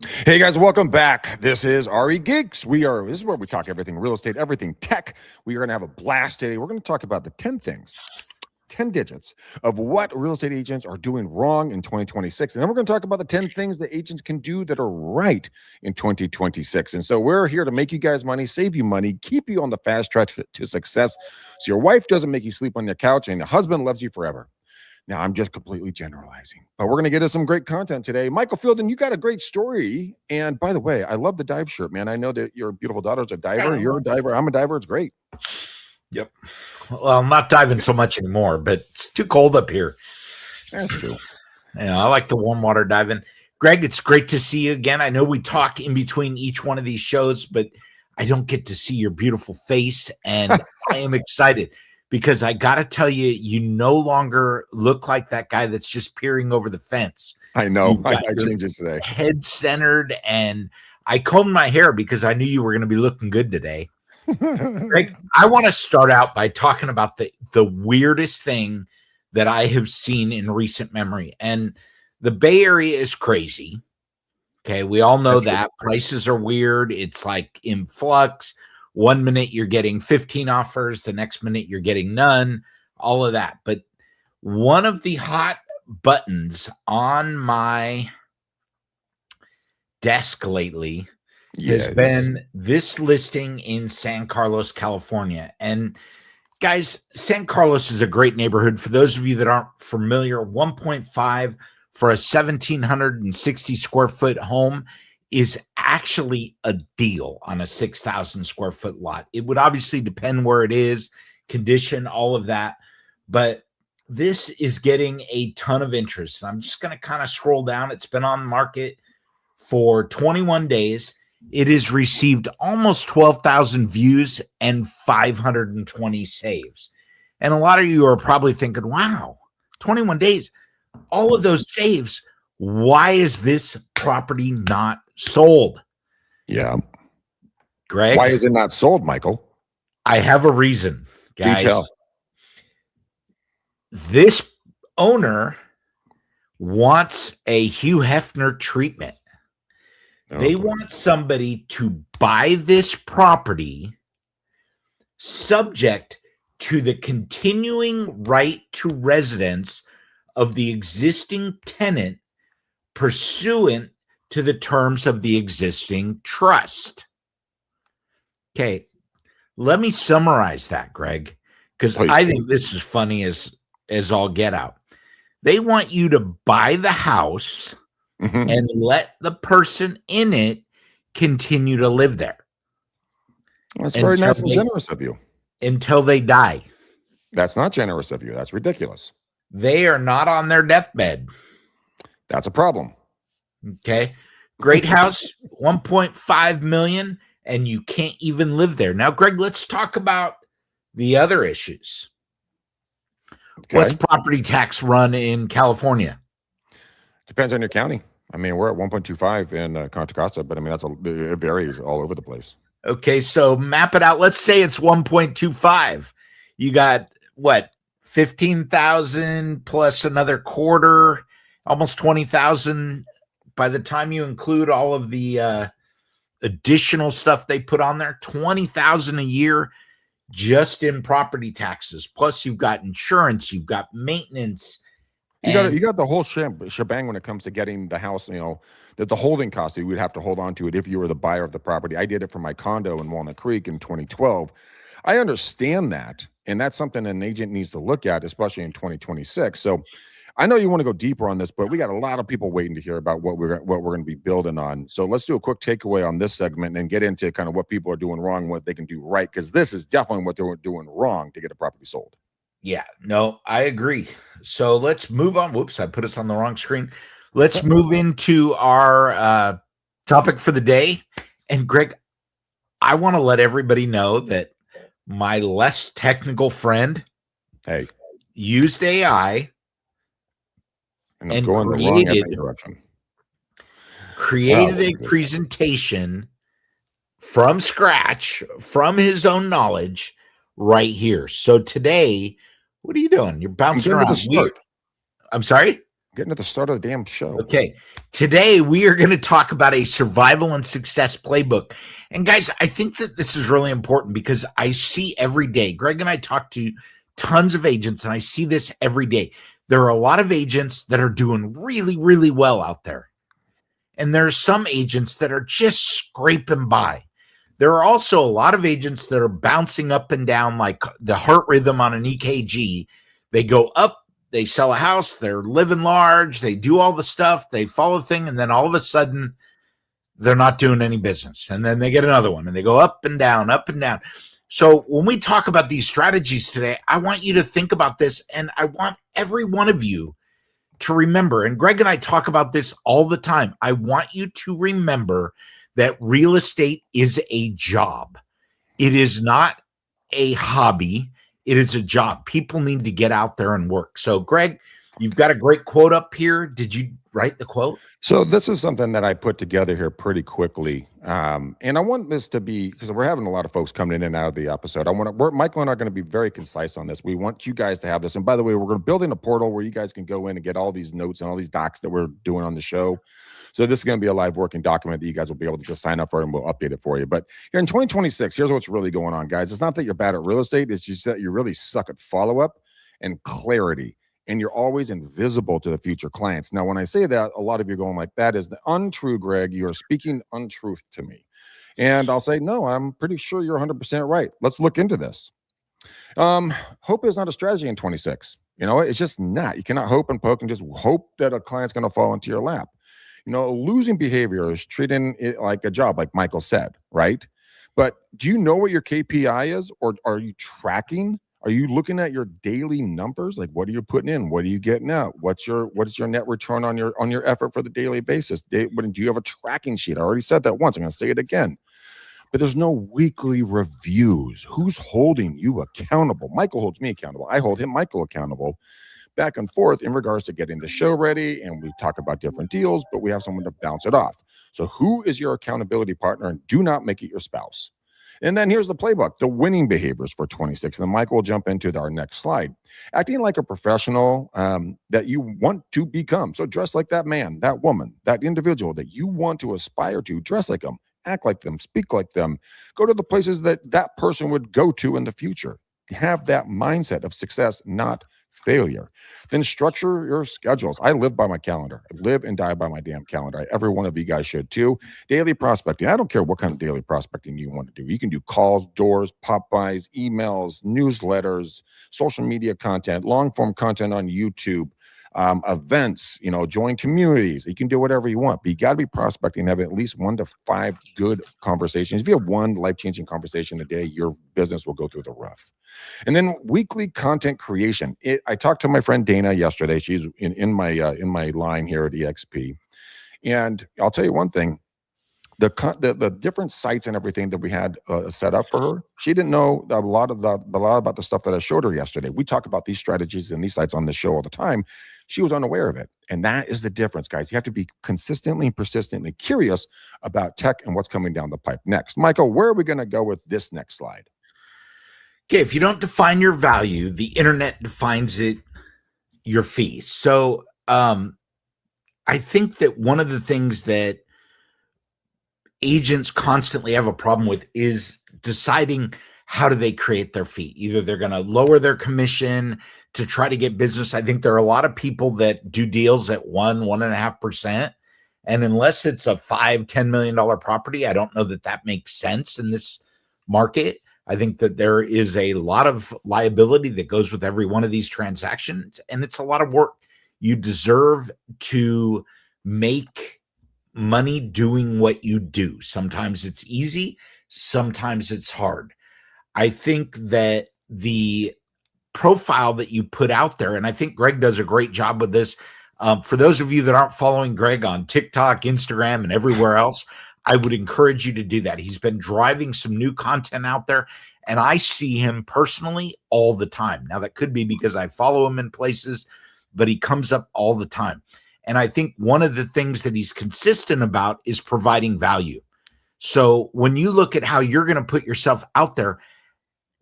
Hey guys, welcome back. This is RE Geeks. This is where we talk everything real estate, everything tech. We are going to have a blast today. We're going to talk about the 10 things, 10 digits of what real estate agents are doing wrong in 2026. And then we're going to talk about the 10 things that agents can do that are right in 2026. And so we're here to make you guys money, save you money, keep you on the fast track to success so your wife doesn't make you sleep on your couch and your husband loves you forever. Now, I'm just completely generalizing, but we're going to get into some great content today. Michael Fielden, you got a great story. And by the way, I love the dive shirt, man. I know that your beautiful daughter's a diver. You're a diver. I'm a diver. It's great. Yep. Well, I'm not diving so much anymore, but it's too cold up here. That's true. Yeah, I like the warm water diving. Greg, it's great to see you again. I know we talk in between each one of these shows, but I don't get to see your beautiful face, and I am excited. Because I got to tell you, you no longer look like that guy that's just peering over the fence. I know. I changed it today. Head centered, and I combed my hair because I knew you were going to be looking good today. Greg, I want to start out by talking about the weirdest thing that I have seen in recent memory. And the Bay Area is crazy. Okay, we all know that. Prices are weird. It's like in flux. 1 minute you're getting 15 offers, the next minute you're getting none, all of that. But one of the hot buttons on my desk lately has been this listing in San Carlos, California. And guys, San Carlos is a great neighborhood. For those of you that aren't familiar, 1.5 for a 1,760 square foot home is actually a deal on a 6,000 square foot lot. It would obviously depend where it is, condition, all of that. But this is getting a ton of interest. I'm just going to kind of scroll down. It's been on the market for 21 days. It has received almost 12,000 views and 520 saves. And a lot of you are probably thinking, wow, 21 days, all of those saves. Why is this property not sold? Yeah. Greg? Why is it not sold, Michael? I have a reason, guys. Detail. This owner wants a Hugh Hefner treatment. They want somebody to buy this property subject to the continuing right to residence of the existing tenant pursuant to the terms of the existing trust. Okay, let me summarize that, Greg, because I think this is funny as all get out. They want you to buy the house and let the person in it continue to live there. That's very nice and generous of you. Until they die. That's not generous of you. That's ridiculous. They are not on their deathbed. That's a problem. Okay. Great house, 1.5 million, and you can't even live there. Now, Greg, let's talk about the other issues. Okay. What's property tax run in California? Depends on your county. I mean, we're at 1.25 in Contra Costa, but I mean, it varies all over the place. Okay, so map it out. Let's say it's 1.25. You got what? 15,000 plus another quarter, almost 20,000. By the time you include all of the additional stuff they put on there, 20,000 a year just in property taxes. Plus, you've got insurance, you've got maintenance. You got the whole shebang when it comes to getting the house. You know, that the holding cost, you would have to hold on to it if you were the buyer of the property. I did it for my condo in Walnut Creek in 2012. I understand that, and that's something an agent needs to look at, especially in 2026. So I know you want to go deeper on this, but we got a lot of people waiting to hear about what we're going to be building on. So let's do a quick takeaway on this segment and get into kind of what people are doing wrong, what they can do right, because this is definitely what they're doing wrong to get a property sold. Yeah, no, I agree. So let's move on. Whoops, I put us on the wrong screen. Let's move into our topic for the day. And Greg, I want to let everybody know that my less technical friend used AI and created a presentation from scratch, from his own knowledge, right here. So today, what are you doing? You're bouncing around. I'm sorry? Getting to the start of the damn show. Okay. Today, we are going to talk about a survival and success playbook. And guys, I think that this is really important because I see every day, Greg and I talk to tons of agents, and I see this every day. There are a lot of agents that are doing really, really well out there. And there are some agents that are just scraping by. There are also a lot of agents that are bouncing up and down like the heart rhythm on an EKG. They go up, they sell a house, they're living large, they do all the stuff, they follow the thing, and then all of a sudden, they're not doing any business. And then they get another one, and they go up and down, up and down. So when we talk about these strategies today, I want you to think about this, and I want every one of you to remember, and Greg and I talk about this all the time, I want you to remember that real estate is a job. It is not a hobby. It is a job. People need to get out there and work. So, Greg, you've got a great quote up here. Did you write the quote? So this is something that I put together here pretty quickly. And I want this to be, because we're having a lot of folks coming in and out of the episode. Michael and I are going to be very concise on this. We want you guys to have this. And by the way, we're going to build in a portal where you guys can go in and get all these notes and all these docs that we're doing on the show. So this is going to be a live working document that you guys will be able to just sign up for, and we'll update it for you. But here in 2026, here's what's really going on, guys. It's not that you're bad at real estate. It's just that you really suck at follow-up and clarity. And you're always invisible to the future clients. Now, when I say that, a lot of you are going like, that is untrue, Greg. You're speaking untruth to me. And I'll say, no, I'm pretty sure you're 100% right. Let's look into this. Hope is not a strategy in 26. It's just not. You cannot hope and poke and just hope that a client's going to fall into your lap. Losing behavior is treating it like a job, like Michael said, right? But do you know what your KPI is, or are you tracking? Are you looking at your daily numbers? Like, what are you putting in? What are you getting out? What is your net return on your effort for the daily basis? Do you have a tracking sheet? I already said that once. I'm going to say it again. But there's no weekly reviews. Who's holding you accountable? Michael holds me accountable. I hold Michael accountable. Back and forth in regards to getting the show ready, and we talk about different deals, but we have someone to bounce it off. So who is your accountability partner? And do not make it your spouse. And then here's the playbook, the winning behaviors for 26. And then Michael will jump into our next slide. Acting like a professional that you want to become. So dress like that man, that woman, that individual that you want to aspire to. Dress like them, act like them, speak like them. Go to the places that person would go to in the future. Have that mindset of success, not failure. Then structure your schedules. I live by my calendar. I live and die by my damn calendar. Every one of you guys should too. Daily prospecting. I don't care what kind of daily prospecting you want to do. You can do calls, doors, pop-bys, emails, newsletters, social media content, long-form content on YouTube, events, join communities. You can do whatever you want, but you got to be prospecting and have at least 1 to 5 good conversations. If you have one life-changing conversation a day, your business will go through the rough. And then weekly content creation. I talked to my friend Dana yesterday. She's in my line here at EXP. And I'll tell you one thing, the different sites and everything that we had set up for her, she didn't know a lot about the stuff that I showed her yesterday. We talk about these strategies and these sites on this show all the time. She was unaware of it. And that is the difference, guys. You have to be consistently and persistently curious about tech and what's coming down the pipe next. Michael, where are we going to go with this next slide? Okay, if you don't define your value, the internet defines it, your fee. So I think that one of the things that agents constantly have a problem with is deciding how do they create their fee. Either they're going to lower their commission to try to get business. I think there are a lot of people that do deals at 1.5%. And unless it's a $5-10 million property, I don't know that makes sense in this market. I think that there is a lot of liability that goes with every one of these transactions, and it's a lot of work. You deserve to make money doing what you do. Sometimes it's easy, sometimes it's hard. I think that the profile that you put out there, and I think Greg does a great job with this. For those of you that aren't following Greg on TikTok, Instagram, and everywhere else, I would encourage you to do that. He's been driving some new content out there, and I see him personally all the time. Now, that could be because I follow him in places, but he comes up all the time. And I think one of the things that he's consistent about is providing value. So when you look at how you're going to put yourself out there,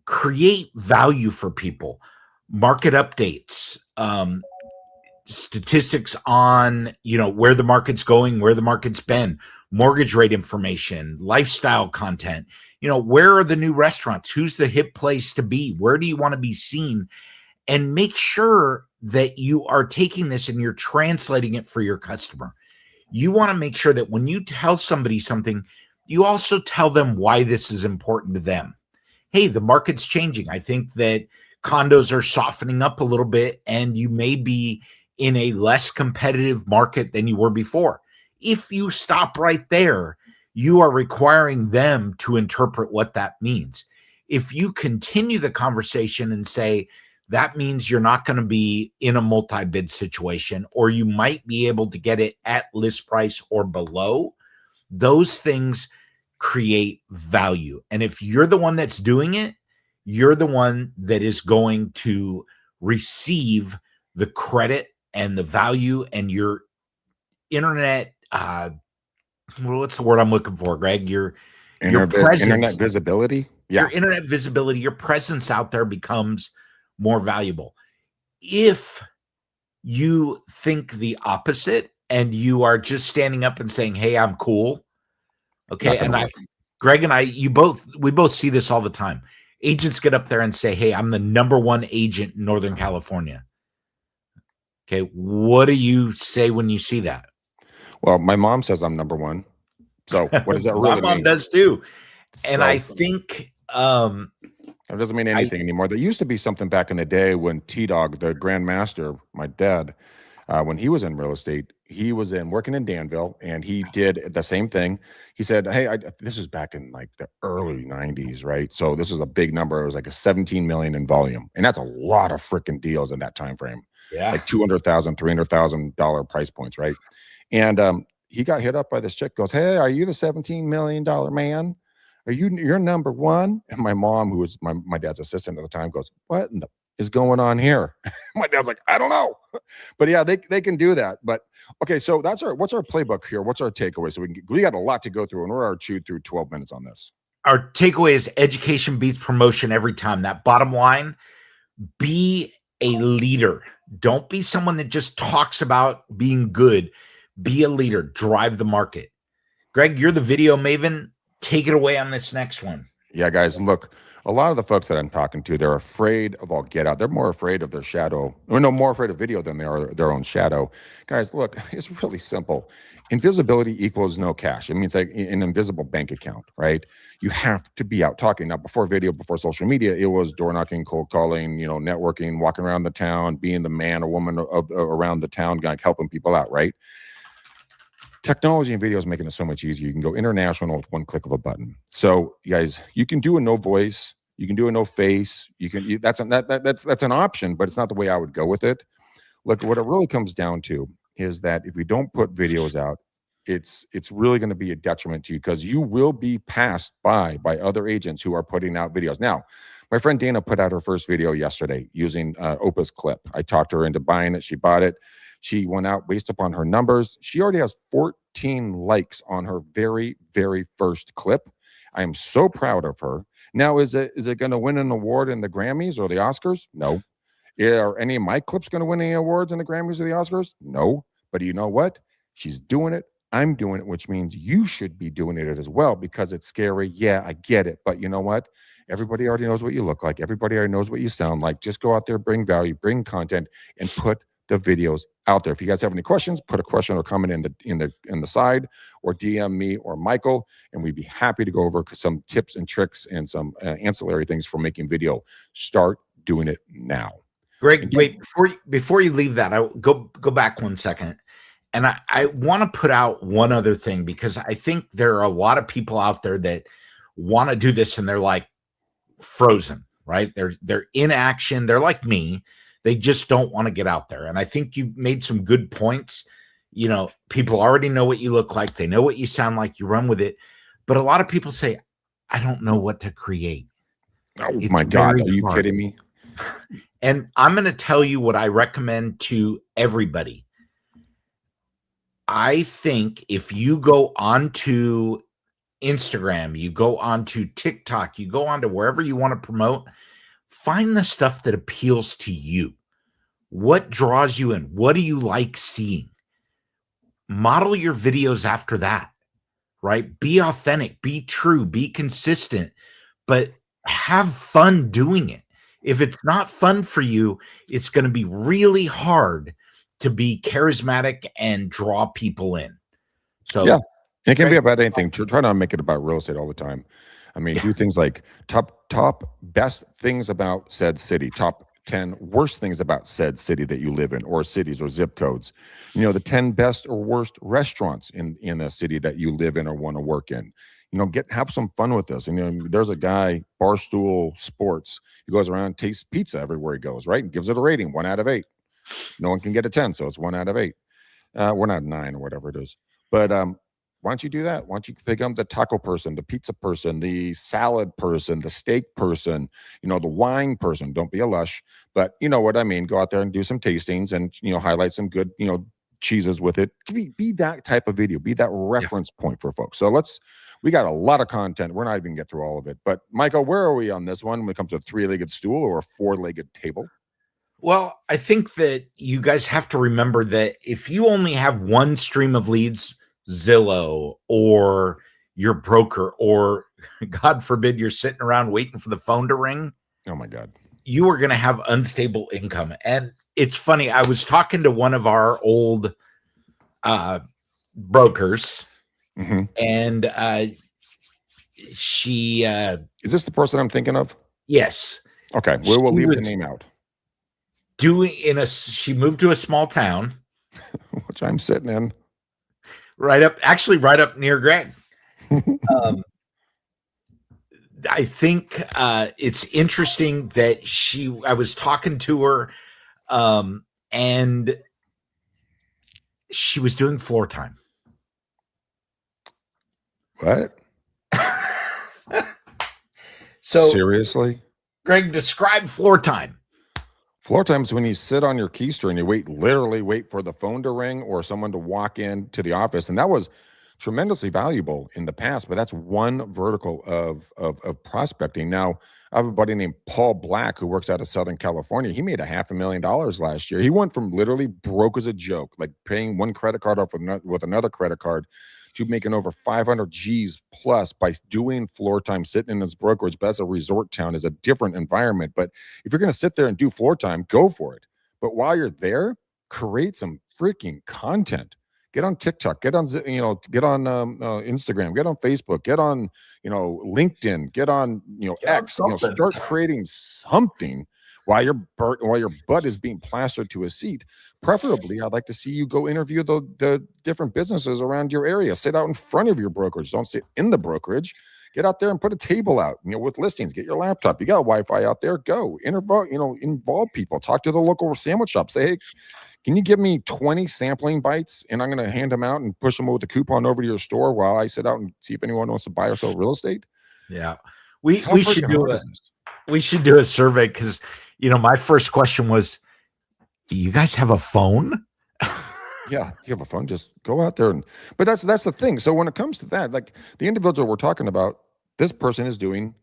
create value for people, market updates, statistics on, where the market's going, where the market's been, mortgage rate information, lifestyle content, where are the new restaurants? Who's the hip place to be? Where do you want to be seen? And make sure that you are taking this and you're translating it for your customer. You want to make sure that when you tell somebody something, you also tell them why this is important to them. Hey, the market's changing. I think that condos are softening up a little bit, and you may be in a less competitive market than you were before. If you stop right there, you are requiring them to interpret what that means. If you continue the conversation and say, that means you're not going to be in a multi-bid situation, or you might be able to get it at list price or below, those things create value. And if you're the one that's doing it, you're the one that is going to receive the credit and the value, and your internet, what's the word I'm looking for, Greg? Your presence, internet visibility. Yeah. Your internet visibility, your presence out there becomes more valuable. If you think the opposite and you are just standing up and saying, hey, I'm cool. Okay. And Greg and we both see this all the time. Agents get up there and say, hey, I'm the number one agent in Northern California. Okay. What do you say when you see that? Well, my mom says I'm number one. So what does that really mean? My mom does too. And I think it doesn't mean anything anymore. There used to be something back in the day when T-Dog, the grandmaster, my dad, when he was in real estate, he was working in Danville, and he did the same thing. He said, hey, this is back in like the early 90s, right? So this was a big number. It was like a 17 million in volume. And that's a lot of freaking deals in that time frame. Yeah. Like $200,000, $300,000 price points, right? And he got hit up by this chick, goes, hey, are you the $17 million man? You're number one? And my mom, who was my dad's assistant at the time, goes, what in the is going on here? My dad's like, I don't know. But yeah, they can do that. But okay, so what's our playbook here? What's our takeaway? So we got a lot to go through, and we're already chewed through 12 minutes on this. Our takeaway is education beats promotion every time. That bottom line, be a leader. Don't be someone that just talks about being good. Be a leader. Drive the market. Greg, you're the video maven. Take it away on this next one. Yeah, guys, look, a lot of the folks that I'm talking to, they're afraid of all get out. They're more afraid of their shadow, or no, more afraid of video than they are their own shadow. Guys, look, it's really simple. Invisibility equals no cash. It means like an invisible bank account, right? You have to be out talking. Now, before video, before social media, it was door knocking, cold calling, networking, walking around the town, being the man or woman around the town, like helping people out, right? Technology and video is making it so much easier. You can go international with one click of a button. So, guys, you can do a no voice, you can do a no face. That's an option, but it's not the way I would go with it. Look, what it really comes down to is that if we don't put videos out, it's really going to be a detriment to you, because you will be passed by other agents who are putting out videos. Now, my friend Dana put out her first video yesterday using Opus Clip. I talked her into buying it. She bought it. She went out based upon her numbers. She already has 14 likes on her very, very first clip. I am so proud of her. Now, is it going to win an award in the Grammys or the Oscars? No. Are any of my clips going to win any awards in the Grammys or the Oscars? No. But you know what? She's doing it. I'm doing it, which means you should be doing it as well, because it's scary. Yeah, I get it. But you know what? Everybody already knows what you look like. Everybody already knows what you sound like. Just go out there, bring value, bring content, and put the videos out there. If you guys have any questions, put a question or comment in the side, or DM me or Michael, and we'd be happy to go over some tips and tricks and some ancillary things for making video. Start doing it now. Greg, wait, before you leave that, I go back 1 second. And I want to put out one other thing, because I think there are a lot of people out there that want to do this and they're like frozen, right? They're in action. They're like me. They just don't want to get out there. And I think you made some good points. People already know what you look like. They know what you sound like. You run with it. But a lot of people say, I don't know what to create. Oh, my God. Are you kidding me? And I'm going to tell you what I recommend to everybody. I think if you go onto Instagram, you go onto TikTok, you go onto wherever you want to promote, find the stuff that appeals to you. What draws you in? What do you like seeing? Model your videos after that, right? Be authentic, be true, be consistent, but have fun doing it. If it's not fun for you, it's going to be really hard to be charismatic and draw people in. So yeah, it can be about anything. Try not to make it about real estate all the time. I mean, do things like top best things about said city, top 10 worst things about said city that you live in, or cities or zip codes. You know, the 10 best or worst restaurants in a city that you live in or want to work in. You know, have some fun with this. And you know, there's a guy, Barstool Sports, he goes around and tastes pizza everywhere he goes, right? And gives it a rating, 1 out of 8. No one can get a 10, so it's 1 out of 8. We're not 9 or whatever it is. But why don't you do that? Why don't you pick up the taco person, the pizza person, the salad person, the steak person, you know, the wine person? Don't be a lush, but you know what I mean. Go out there and do some tastings and, you know, highlight some good, you know, cheeses with it. Be that type of video, be that reference point for folks. So we got a lot of content. We're not even gonna get through all of it. But Michael, where are we on this one when it comes to a 3-legged stool or a 4-legged table? Well, I think that you guys have to remember that if you only have one stream of leads, Zillow or your broker, or God forbid, you're sitting around waiting for the phone to ring. Oh my God. You are going to have unstable income. And it's funny. I was talking to one of our old brokers, and she is this the person I'm thinking of? Yes. Okay. We will leave the name out. She moved to a small town, which I'm sitting in. Right up near Greg. I think it's interesting that I was talking to her, and she was doing floor time. What? So seriously? Greg, describe floor time. Floor time is when you sit on your keister and you literally wait for the phone to ring or someone to walk in to the office. And that was tremendously valuable in the past, but that's one vertical of prospecting. Now, I have a buddy named Paul Black who works out of Southern California. He made $500,000 last year. He went from literally broke as a joke, like paying one credit card off with another credit card, to making over 500 G's plus by doing floor time, sitting in his brokerage. But as a resort town is a different environment. But if you're going to sit there and do floor time, go for it. But while you're there, create some freaking content. Get on TikTok, get on Instagram, get on Facebook, get on, LinkedIn, get on, X, start creating something while your butt is being plastered to a seat. Preferably, I'd like to see you go interview the different businesses around your area. Sit out in front of your brokerage. Don't sit in the brokerage. Get out there and put a table out, with listings. Get your laptop. You got Wi-Fi out there. Go involve people. Talk to the local sandwich shop. Say, hey, can you give me 20 sampling bites, and I'm going to hand them out and push them with a coupon over to your store while I sit out and see if anyone wants to buy or sell real estate? Yeah, we should do a survey, because my first question was, do you guys have a phone? Yeah, you have a phone. Just go out there but that's the thing. So when it comes to that, like the individual we're talking about, this person is doing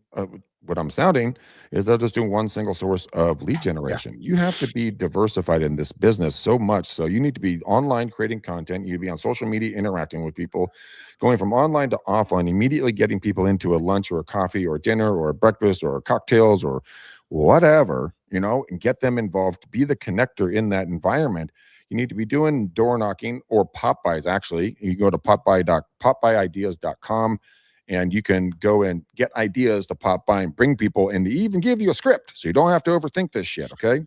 what I'm sounding is they're just doing one single source of lead generation. Yeah. You have to be diversified in this business so much. So you need to be online creating content. You need to be on social media interacting with people, going from online to offline, immediately getting people into a lunch or a coffee or a dinner or a breakfast or cocktails or whatever, and get them involved. Be the connector in that environment. You need to be doing door knocking or pop buys. Actually, you go to popbuyideas.com. And you can go and get ideas to pop by and bring people, and they even give you a script. So you don't have to overthink this shit, okay?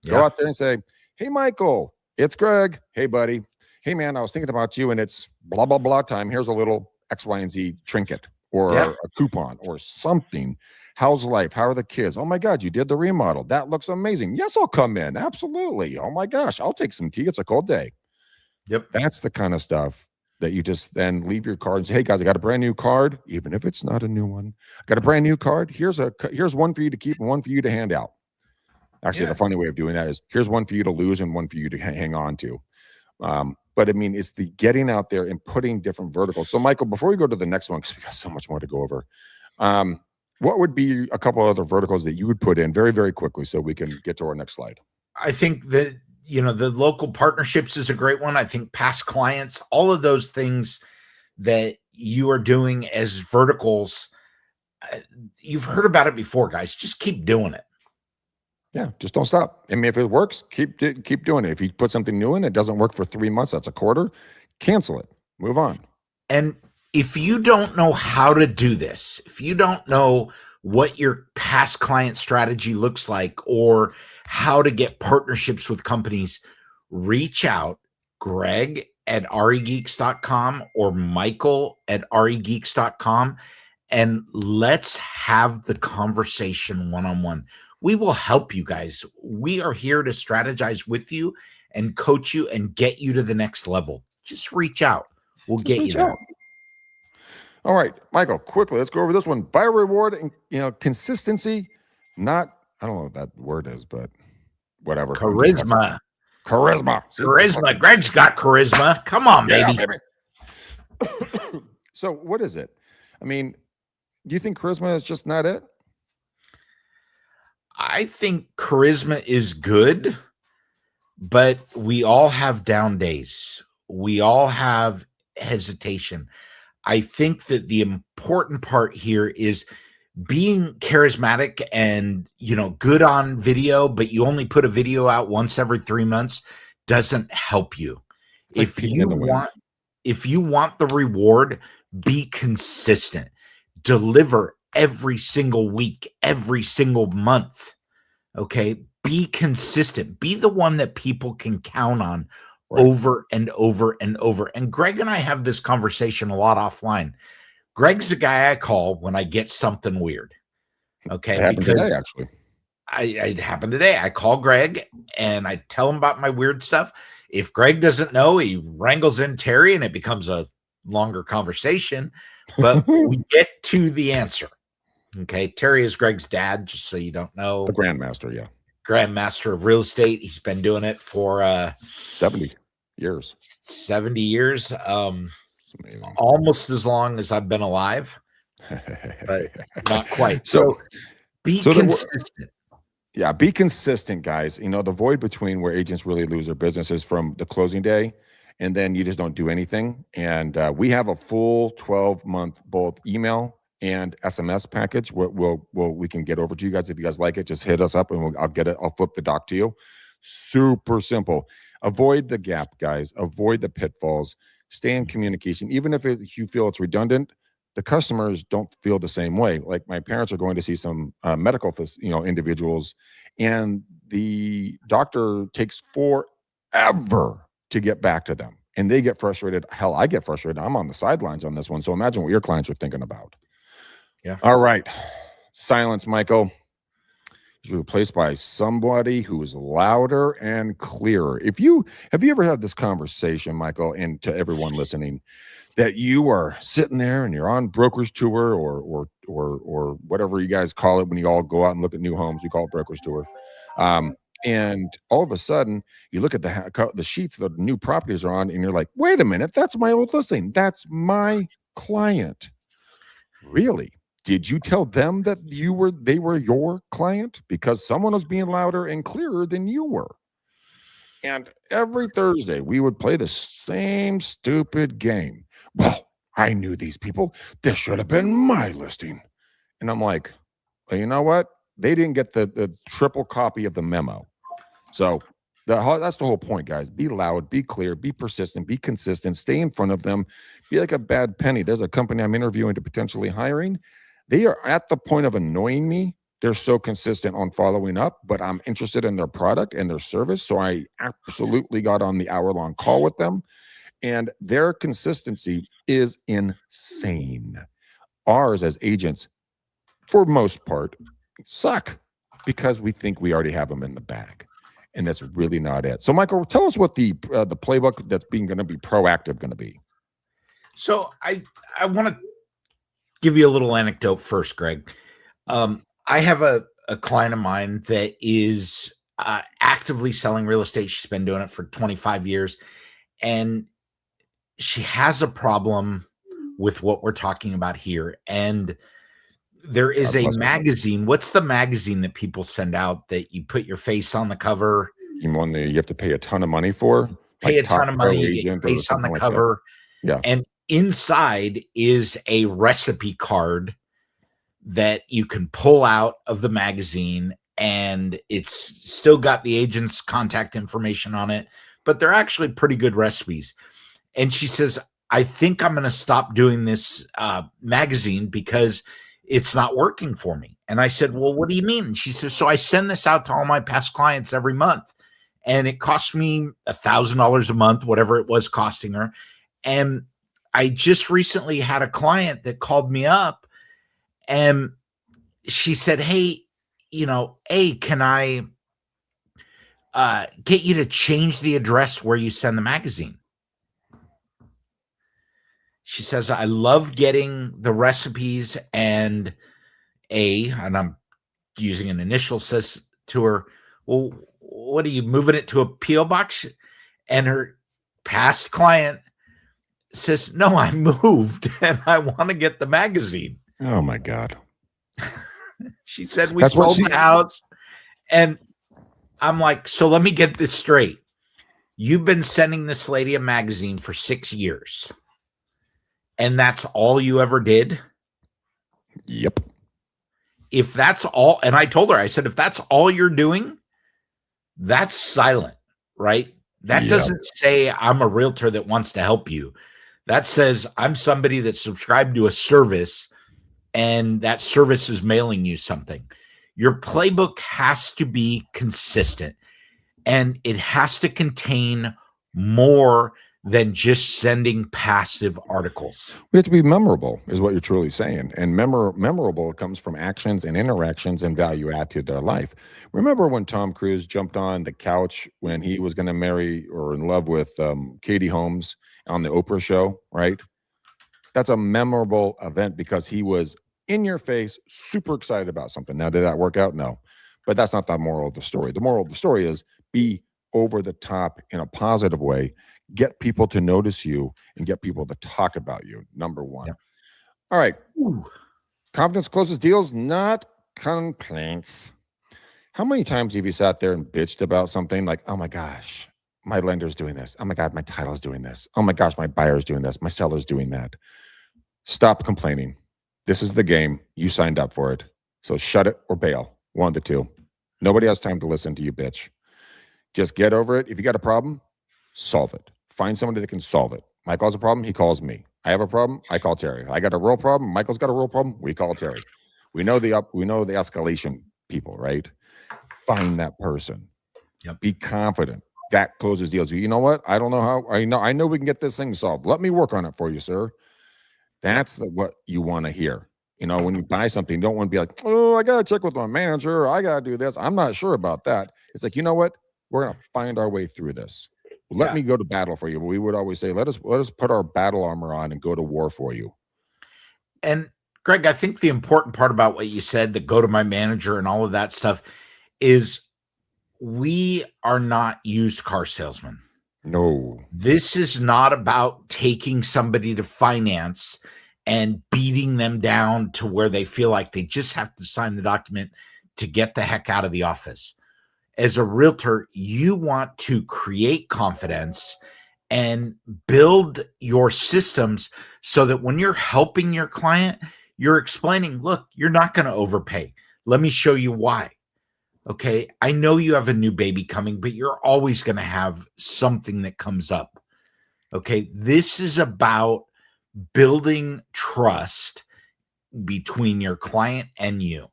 Yeah. Go out there and say, hey, Michael, it's Greg. Hey, buddy. Hey, man, I was thinking about you, and it's blah, blah, blah time. Here's a little X, Y, and Z trinket or a coupon or something. How's life? How are the kids? Oh, my God, you did the remodel. That looks amazing. Yes, I'll come in. Absolutely. Oh, my gosh, I'll take some tea. It's a cold day. Yep. That's the kind of stuff that you just then leave your card and say, hey guys, I got a brand new card, even if it's not a new one. I got a brand new card. Here's one for you to keep and one for you to hand out. Actually, the funny way of doing that is here's one for you to lose and one for you to hang on to. But I mean, it's the getting out there and putting different verticals. So Michael, before we go to the next one, because we got so much more to go over, what would be a couple other verticals that you would put in very, very quickly so we can get to our next slide? I think that the local partnerships is a great one. I think past clients, all of those things that you are doing as verticals, you've heard about it before, guys. Just keep doing it. Yeah, just don't stop. I mean, if it works, keep doing it. If you put something new in, it doesn't work for 3 months, that's a quarter, cancel it. Move on. And if you don't know how to do this, if you don't know what your past client strategy looks like or how to get partnerships with companies, reach out, Greg at regeeks.com or Michael at regeeks.com, and let's have the conversation one-on-one. We will help you guys. We are here to strategize with you and coach you and get you to the next level. Just reach out. We'll get you there. All right, Michael, quickly, let's go over this one. Buy reward and consistency, not, I don't know what that word is, but whatever. Charisma. Charisma. Greg's got charisma. Come on, baby. Yeah, baby. So what is it? I mean, do you think charisma is just not it? I think charisma is good, but we all have down days. We all have hesitation. I think that the important part here is being charismatic and, good on video, but you only put a video out once every 3 months doesn't help you. If you want the reward, be consistent. Deliver every single week, every single month. Okay? Be consistent. Be the one that people can count on. Right. Over and over and over. And Greg and I have this conversation a lot offline. Greg's the guy I call when I get something weird. Okay. It happened today, actually. It happened today. I call Greg and I tell him about my weird stuff. If Greg doesn't know, he wrangles in Terry and it becomes a longer conversation, but we get to the answer. Okay. Terry is Greg's dad, just so you don't know. The grandmaster, yeah. Grandmaster of real estate. He's been doing it for 70 years. 70 years. Almost as long as I've been alive, but not quite. So be consistent. Yeah, be consistent, guys. The void between where agents really lose their business is from the closing day, and then you just don't do anything. And we have a full 12-month both email and SMS package. We can get over to you guys. If you guys like it, just hit us up and I'll get it. I'll flip the doc to you. Super simple. Avoid the gap, guys. Avoid the pitfalls. Stay in communication. Even if you feel it's redundant, the customers don't feel the same way. Like my parents are going to see some medical, individuals, and the doctor takes forever to get back to them, and they get frustrated. Hell, I get frustrated. I'm on the sidelines on this one. So imagine what your clients are thinking about. Yeah. All right. Silence, Michael. Is replaced by somebody who is louder and clearer. Have you ever had this conversation, Michael, and to everyone listening, that you are sitting there and you're on broker's tour or whatever you guys call it when you all go out and look at new homes? We call it broker's tour. And all of a sudden, you look at the sheets that the new properties are on, and you're like, wait a minute, that's my old listing. That's my client. Really? Did you tell them that they were your client? Because someone was being louder and clearer than you were. And every Thursday, we would play the same stupid game. Well, I knew these people. This should have been my listing. And I'm like, well, you know what? They didn't get the triple copy of the memo. So that's the whole point, guys. Be loud, be clear, be persistent, be consistent, stay in front of them, be like a bad penny. There's a company I'm interviewing to potentially hiring. They are at the point of annoying me. They're so consistent on following up, but I'm interested in their product and their service. So I absolutely got on the hour-long call with them, and their consistency is insane. Ours as agents, for most part, suck because we think we already have them in the bag, and that's really not it. So, Michael, tell us what the playbook that's going to be proactive going to be. So I want to give you a little anecdote first, Greg. I have a client of mine that is actively selling real estate. She's been doing it for 25 years, and she has a problem with what we're talking about here. And there is a magazine. What's the magazine that people send out that you put your face on the cover? one that you have to pay a ton of money for, pay like a ton Top of Pro money, you get Agent or face on the something like that. cover. Yeah. And inside is a recipe card that you can pull out of the magazine, and it's still got the agent's contact information on it, but they're actually pretty good recipes. And she says, I think I'm going to stop doing this magazine because it's not working for me. And I said, well, what do you mean? And she says, so I send this out to all my past clients every month, and it cost me $1,000 a month, whatever it was costing her. And I just recently had a client that called me up, and she said, hey, can I get you to change the address where you send the magazine? She says, I love getting the recipes, and I'm using an initial, says to her, well, what are you moving it to a P.O. box? And her past client says, no, I moved and I want to get the magazine. Oh my God. She said, we sold the house. And I'm like, so let me get this straight. You've been sending this lady a magazine for 6 years, and that's all you ever did? Yep. If that's all, and I told her, I said, if that's all you're doing, that's silent, right? That doesn't say I'm a realtor that wants to help you. That says I'm somebody that's subscribed to a service, and that service is mailing you something. Your playbook has to be consistent, and it has to contain more than just sending passive articles. We have to be memorable, is what you're truly saying. And memorable comes from actions and interactions and value add to their life. Remember when Tom Cruise jumped on the couch when he was going to marry or in love with Katie Holmes on the Oprah show, right? That's a memorable event because he was in your face, super excited about something. Now, did that work out? No. But that's not the moral of the story. The moral of the story is be over the top in a positive way. Get people to notice you and get people to talk about you. Number one. Yep. All right. Ooh. Confidence closes deals, not complaints. How many times have you sat there and bitched about something like, oh my gosh, my lender's doing this. Oh my God, my title's doing this. Oh my gosh, my buyer's doing this. My seller's doing that. Stop complaining. This is the game. You signed up for it. So shut it or bail. One of the two. Nobody has time to listen to you, bitch. Just get over it. If you got a problem, solve it. Find somebody that can solve it. Michael has a problem, he calls me. I have a problem, I call Terry. I got a real problem, Michael's got a real problem, we call Terry. We know the escalation people, right? Find that person. Yep. Be confident. That closes deals. You know what? I don't know how. I know we can get this thing solved. Let me work on it for you, sir. That's what you want to hear. When you buy something, you don't want to be like, oh, I got to check with my manager. I got to do this. I'm not sure about that. It's like, you know what? We're going to find our way through this. Let me go to battle for you. We would always say, let us put our battle armor on and go to war for you. And Greg, I think the important part about what you said, the go to my manager and all of that stuff, is we are not used car salesmen. No. This is not about taking somebody to finance and beating them down to where they feel like they just have to sign the document to get the heck out of the office. As a realtor, you want to create confidence and build your systems so that when you're helping your client, you're explaining, look, you're not going to overpay. Let me show you why. Okay, I know you have a new baby coming, but you're always going to have something that comes up. Okay, this is about building trust between your client and you.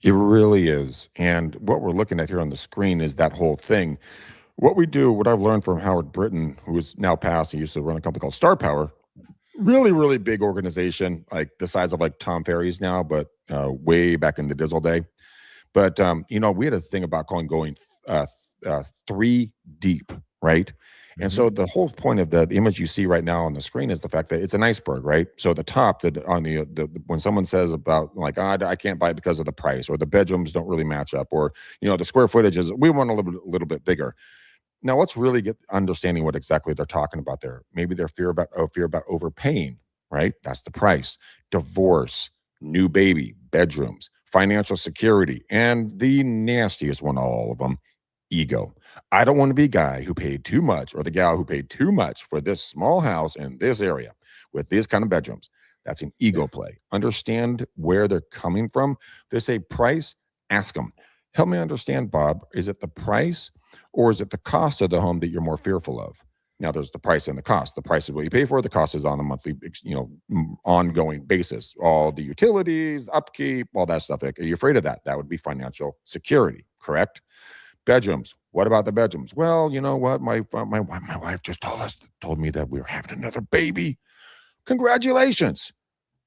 It really is. And what we're looking at here on the screen is that whole thing. What we do, what I've learned from Howard Britton, who is now passed, he used to run a company called Star Power, really, really big organization, like the size of like Tom Ferry's now, but way back in the Dizzle day. But, we had a thing about going 3 deep, right? And so the whole point of the image you see right now on the screen is the fact that it's an iceberg, right? So the top, that on the when someone says about like, I can't buy it because of the price, or the bedrooms don't really match up, or the square footage is, we want a little bit bigger. Now let's really get understanding what exactly they're talking about there. Maybe they're fear about overpaying, right? That's the price. Divorce, new baby, bedrooms, financial security, and the nastiest one of all of them, ego. I don't want to be a guy who paid too much or the gal who paid too much for this small house in this area with these kind of bedrooms. That's an ego play. Understand where they're coming from. If they say price, ask them. Help me understand, Bob. Is it the price or is it the cost of the home that you're more fearful of? Now, there's the price and the cost. The price is what you pay for. The cost is on a monthly, ongoing basis. All the utilities, upkeep, all that stuff. Are you afraid of that? That would be financial security, correct? Bedrooms. What about the bedrooms? Well, you know what? My wife just told me that we were having another baby. Congratulations.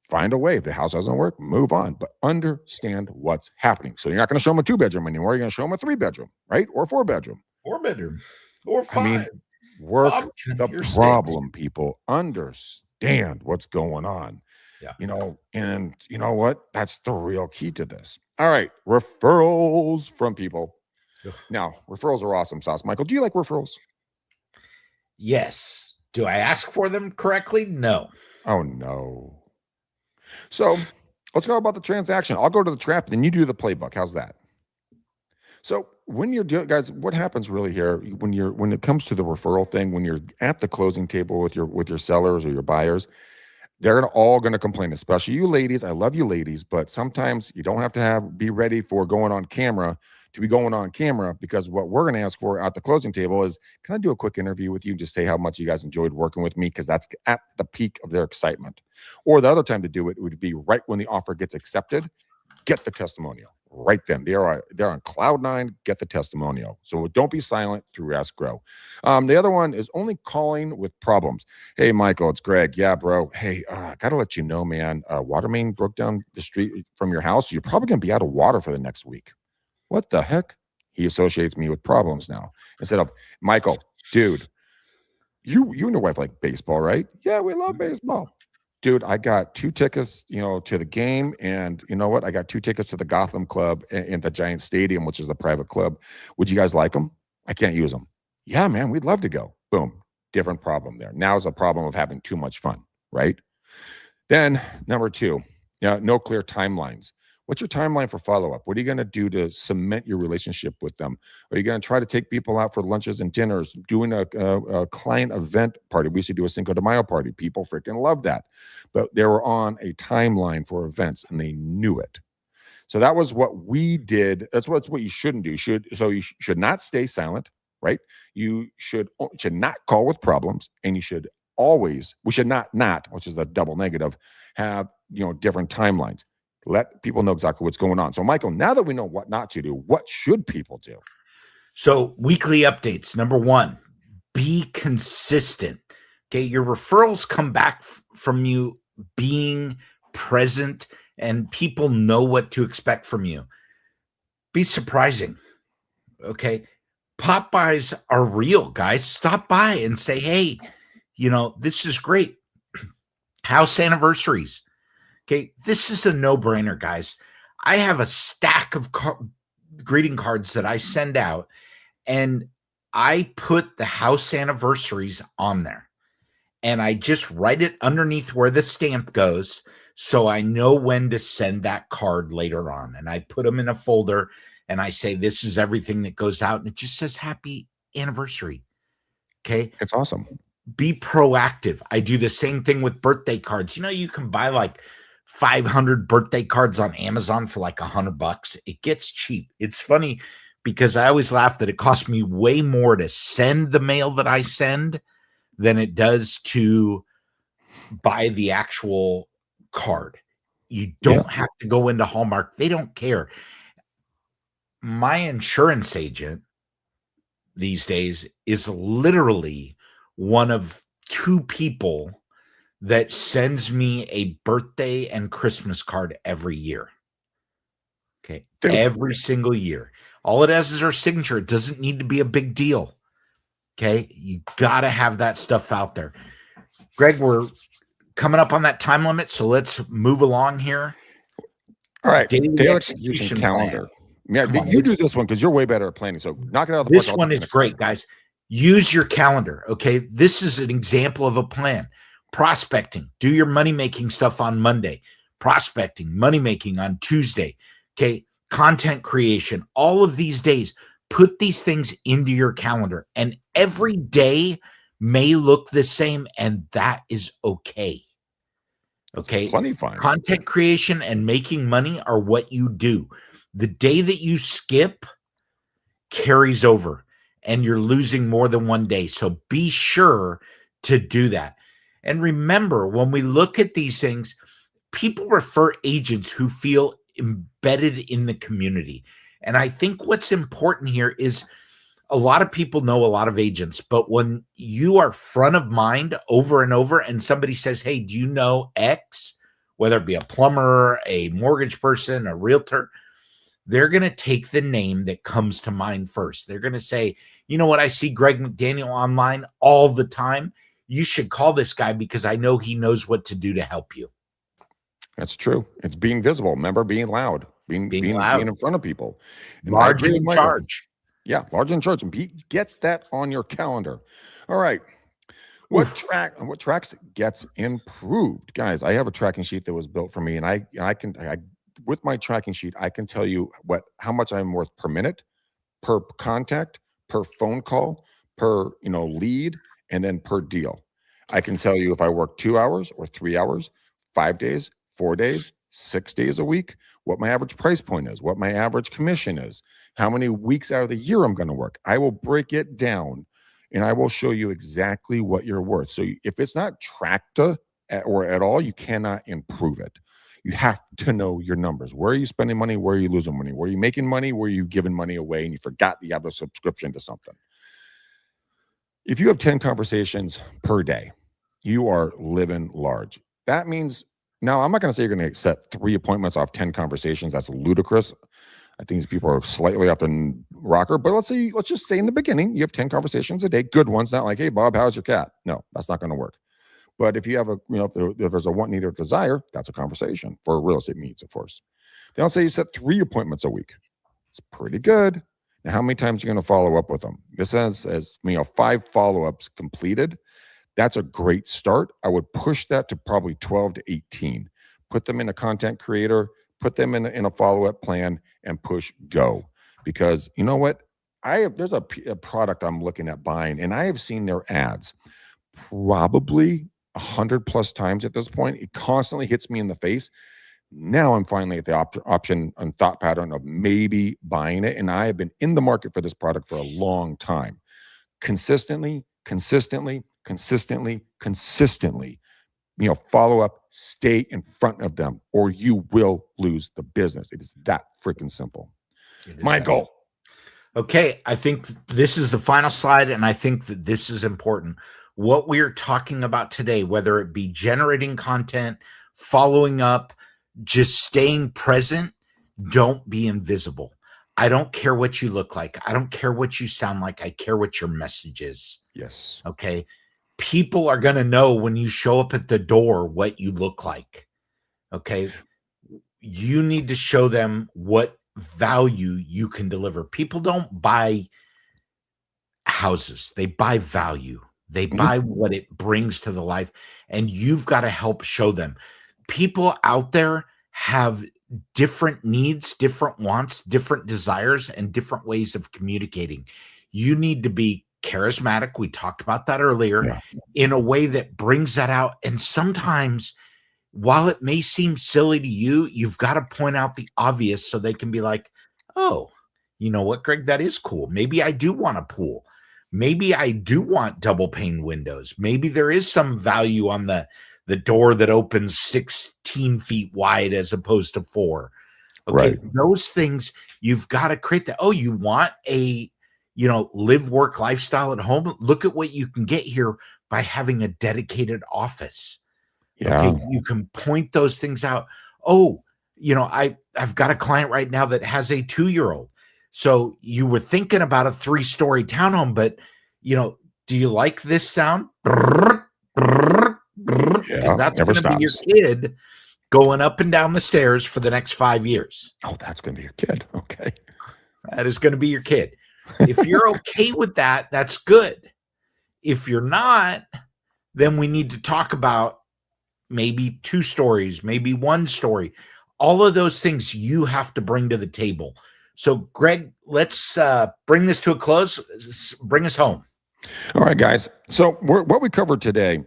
Find a way. If the house doesn't work, move on. But understand what's happening. So you're not going to show them a 2-bedroom anymore. You're going to show them a 3-bedroom, right? Or 4-bedroom. 4-bedroom. Or 5. I mean, work the problem, people. Understand what's going on. Yeah. And you know what? That's the real key to this. All right. Referrals from people. Ugh. Now, referrals are awesome sauce. Michael, do you like referrals? Yes. Do I ask for them correctly? No. Oh, no. So let's go about the transaction. I'll go to the trap, then you do the playbook. How's that? So when you're doing, guys, what happens really here when it comes to the referral thing, when you're at the closing table with your sellers or your buyers, they're all going to complain, especially you ladies. I love you ladies, but sometimes you don't have to be ready for going on camera to be going on camera, because what we're going to ask for at the closing table is, can I do a quick interview with you? Just say how much you guys enjoyed working with me, because that's at the peak of their excitement. Or the other time to do it would be right when the offer gets accepted. Get the testimonial right then. They're on cloud 9. Get the testimonial. So don't be silent through escrow. The other one is only calling with problems. Hey, Michael, it's Greg. Yeah, bro. Hey, gotta let you know, man. Water main broke down the street from your house. You're probably gonna be out of water for the next week. What the heck? He associates me with problems now instead of, Michael, dude, you and your wife like baseball, right? Yeah, we love baseball. Dude, I got 2 tickets, to the game. And you know what? I got 2 tickets to the Gotham Club in the Giant Stadium, which is the private club. Would you guys like them? I can't use them. Yeah, man, we'd love to go. Boom. Different problem there. Now it's a problem of having too much fun, right? Then number 2, no clear timelines. What's your timeline for follow-up? What are you going to do to cement your relationship with them? Are you going to try to take people out for lunches and dinners, doing a client event party? We used to do a Cinco de Mayo party. People freaking love that. But they were on a timeline for events, and they knew it. So that was what we did. That's what you shouldn't do. You should not stay silent, right? You should not call with problems, and we should not, which is the double negative, have different timelines. Let people know exactly what's going on. So, Michael, now that we know what not to do, what should people do? So, weekly updates. Number 1, be consistent. Okay, your referrals come back from you being present, and people know what to expect from you. Be surprising. Okay, pop buys are real, guys. Stop by and say, hey, this is great. House anniversaries. Okay, this is a no-brainer, guys. I have a stack of greeting cards that I send out, and I put the house anniversaries on there. And I just write it underneath where the stamp goes, so I know when to send that card later on. And I put them in a folder, and I say, this is everything that goes out, and it just says happy anniversary. Okay? It's awesome. Be proactive. I do the same thing with birthday cards. You can buy like 500 birthday cards on Amazon for like $100. It gets cheap. It's funny because I always laugh that it costs me way more to send the mail that I send than it does to buy the actual card. You don't have to go into Hallmark. They don't care. My insurance agent these days is literally one of 2 people that sends me a birthday and Christmas card every year. Okay. Every single year. All it has is our signature. It doesn't need to be a big deal. Okay. You got to have that stuff out there. Greg, we're coming up on that time limit, so let's move along here. All right. Daily execution calendar. Yeah, you do this one because you're way better at planning. So knock it out of the park. This one is great, guys. Use your calendar. Okay. This is an example of a plan. Prospecting, do your money-making stuff on Monday. Prospecting, money-making on Tuesday. Okay, content creation, all of these days, Put these things into your calendar, and every day may look the same, and that is okay. Okay. Plenty fine. Content creation and making money are what you do. The day that you skip carries over, and you're losing more than one day. So be sure to do that. And remember, when we look at these things, people refer agents who feel embedded in the community. And I think what's important here is a lot of people know a lot of agents, but when you are front of mind over and over and somebody says, hey, do you know X, whether it be a plumber, a mortgage person, a realtor, they're going to take the name that comes to mind first. They're going to say, you know what? I see Greg McDaniel online all the time. You should call this guy because I know he knows what to do to help you. That's true. It's being visible. Remember, being loud, being loud, being in front of people. And large and in charge. Yeah, large and in charge. And get that on your calendar. All right. What tracks gets improved? Guys, I have a tracking sheet that was built for me, and I with my tracking sheet, I can tell you how much I'm worth per minute, per contact, per phone call, per lead, and then per deal. I can tell you if I work 2 hours or 3 hours, 5 days, 4 days, 6 days a week, what my average price point is, what my average commission is, how many weeks out of the year I'm going to work. I will break it down, and I will show you exactly what you're worth. So if it's not tracked or at all, you cannot improve it. You have to know your numbers. Where are you spending money? Where are you losing money? Where are you making money? Where are you giving money away and you forgot that you have a subscription to something? If you have 10 conversations per day, you are living large. That means, now I'm not going to say you're going to set 3 appointments off 10 conversations. That's ludicrous. I think these people are slightly off the rocker, but let's just say in the beginning, you have 10 conversations a day, good ones, not like, hey, Bob, how's your cat? No, that's not going to work. But if you have if there's a want, need, or desire, that's a conversation for real estate needs, of course. Then I'll say you set 3 appointments a week. It's pretty good. Now, how many times are you going to follow up with them? This says 5 follow-ups completed. That's a great start. I would push that to probably 12 to 18. Put them in a content creator, put them in a follow-up plan, and push go. Because you know what? There's a product I'm looking at buying, and I have seen their ads probably 100 plus times at this point. It constantly hits me in the face. Now I'm finally at the option and thought pattern of maybe buying it. And I have been in the market for this product for a long time. Consistently, follow up, stay in front of them, or you will lose the business. It is that freaking simple. My goal. Okay. I think this is the final slide, and I think that this is important. What we're talking about today, whether it be generating content, following up, just staying present, don't be invisible. I don't care what you look like. I don't care what you sound like. I care what your message is. Yes. Okay. People are going to know when you show up at the door what you look like. Okay. You need to show them what value you can deliver. People don't buy houses. They buy value. They buy what it brings to the life, and you've got to help show them. People out there have different needs, different wants, different desires, and different ways of communicating. You need to be charismatic. We talked about that earlier, in a way that brings that out. And sometimes, while it may seem silly to you, you've got to point out the obvious so they can be like, oh, you know what, Greg, that is cool. Maybe I do want a pool. Maybe I do want double pane windows. Maybe there is some value on the door that opens 16 feet wide as opposed to 4. Okay. Right. Those things you've got to create that. Oh, you want a, live, work, lifestyle at home? Look at what you can get here by having a dedicated office. Yeah. Okay. You can point those things out. Oh, I've got a client right now that has a 2-year-old. So you were thinking about a 3-story townhome, but do you like this sound? Yeah, that's going to be your kid going up and down the stairs for the next 5 years. Oh, that's going to be your kid. Okay. That is going to be your kid. If you're okay with that, that's good. If you're not, then we need to talk about maybe 2 stories, maybe 1 story. All of those things you have to bring to the table. So, Greg, let's bring this to a close. Bring us home. All right, guys. So what we covered today,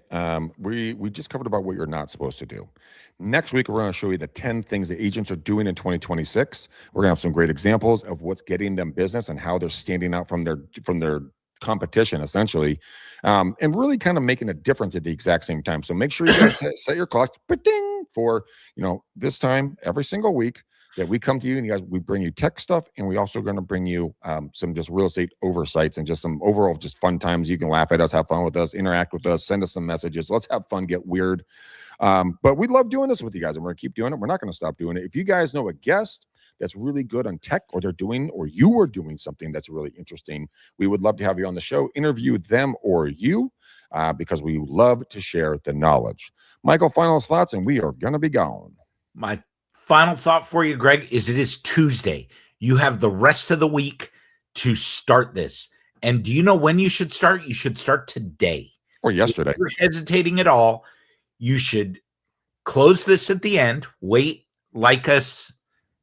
we just covered about what you're not supposed to do. Next week, we're going to show you the 10 things that agents are doing in 2026. We're going to have some great examples of what's getting them business and how they're standing out from their competition, essentially, and really kind of making a difference at the exact same time. So make sure you guys set your clock for this time every single week that we come to you, and you guys, we bring you tech stuff, and we also going to bring you some just real estate oversights and just some overall just fun times. You can laugh at us, have fun with us, interact with us, send us some messages. Let's have fun, get weird. But we love doing this with you guys, and we're going to keep doing it. We're not going to stop doing it. If you guys know a guest that's really good on tech, or you are doing something that's really interesting, we would love to have you on the show, interview them or you, because we love to share the knowledge. Michael, final thoughts, and we are going to be gone. My final thought for you, Greg, is it is Tuesday. You have the rest of the week to start this. And do you know when you should start? You should start today. Or yesterday. If you're hesitating at all, you should close this at the end, wait, like us,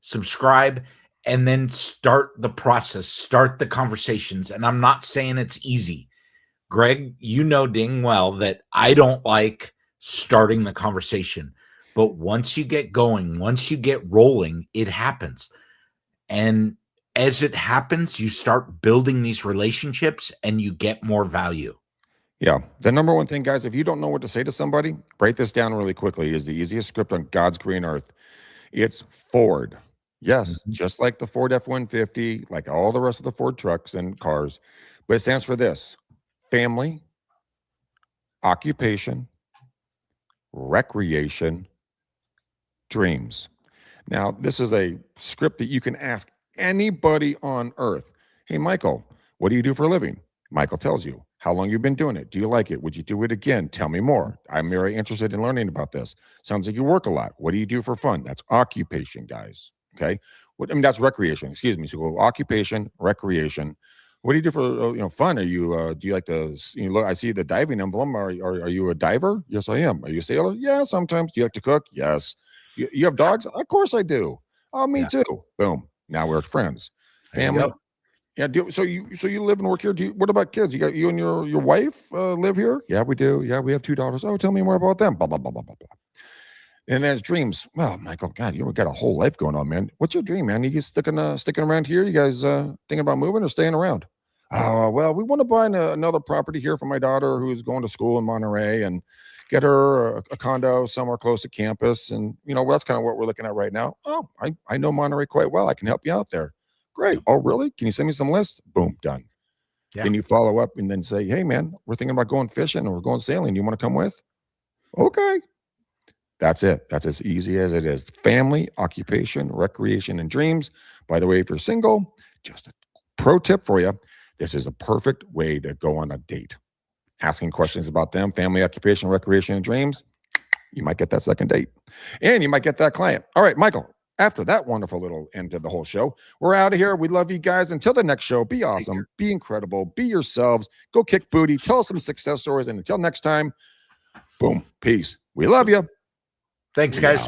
subscribe, and then start the process, start the conversations. And I'm not saying it's easy. Greg, you know dang well that I don't like starting the conversation. But once you get going, once you get rolling, it happens. And as it happens, you start building these relationships and you get more value. Yeah. The number one thing, guys, if you don't know what to say to somebody, write this down really quickly. Is the easiest script on God's green earth. It's Ford. Yes, just like the Ford F-150, like all the rest of the Ford trucks and cars. But it stands for this: family, occupation, recreation, dreams. Now, this is a script that you can ask anybody on earth. Hey, Michael, what do you do for a living? Michael tells you. How long you've been doing it? Do you like it? Would you do it again? Tell me more. I'm very interested in learning about this. Sounds like you work a lot. What do you do for fun? That's occupation, guys. Okay. That's recreation. Excuse me. So go occupation, recreation. What do you do for fun? Are you do you like to look? I see the diving emblem. Are you a diver? Yes, I am. Are you a sailor? Yeah, sometimes. Do you like to cook? Yes. You have dogs? Of course I do. Oh, me too. Boom. Now we're friends. Family. Yeah. So you live and work here. What about kids? You and your wife live here? Yeah, we do. Yeah, we have 2 daughters. Oh, tell me more about them. Blah blah blah blah blah blah. And there's dreams. Well, Michael, God, you got a whole life going on, man. What's your dream, man? You guys sticking around here? You guys thinking about moving or staying around? Oh, well, we want to buy another property here for my daughter who's going to school in Monterey and get her a condo somewhere close to campus. And that's kind of what we're looking at right now. Oh, I know Monterey quite well. I can help you out there. Great. Oh, really? Can you send me some lists? Boom, done. Yeah. Then you follow up and then say, hey, man, we're thinking about going fishing or we're going sailing. You want to come with? Okay. That's it. That's as easy as it is. Family, occupation, recreation, and dreams. By the way, if you're single, just a pro tip for you. This is a perfect way to go on a date. Asking questions about them, family, occupation, recreation, and dreams. You might get that second date. And you might get that client. All right, Michael. After that wonderful little end to the whole show, we're out of here. We love you guys. Until the next show, be awesome, be incredible, be yourselves, go kick booty, tell us some success stories. And until next time, boom, peace. We love you. Thanks, guys.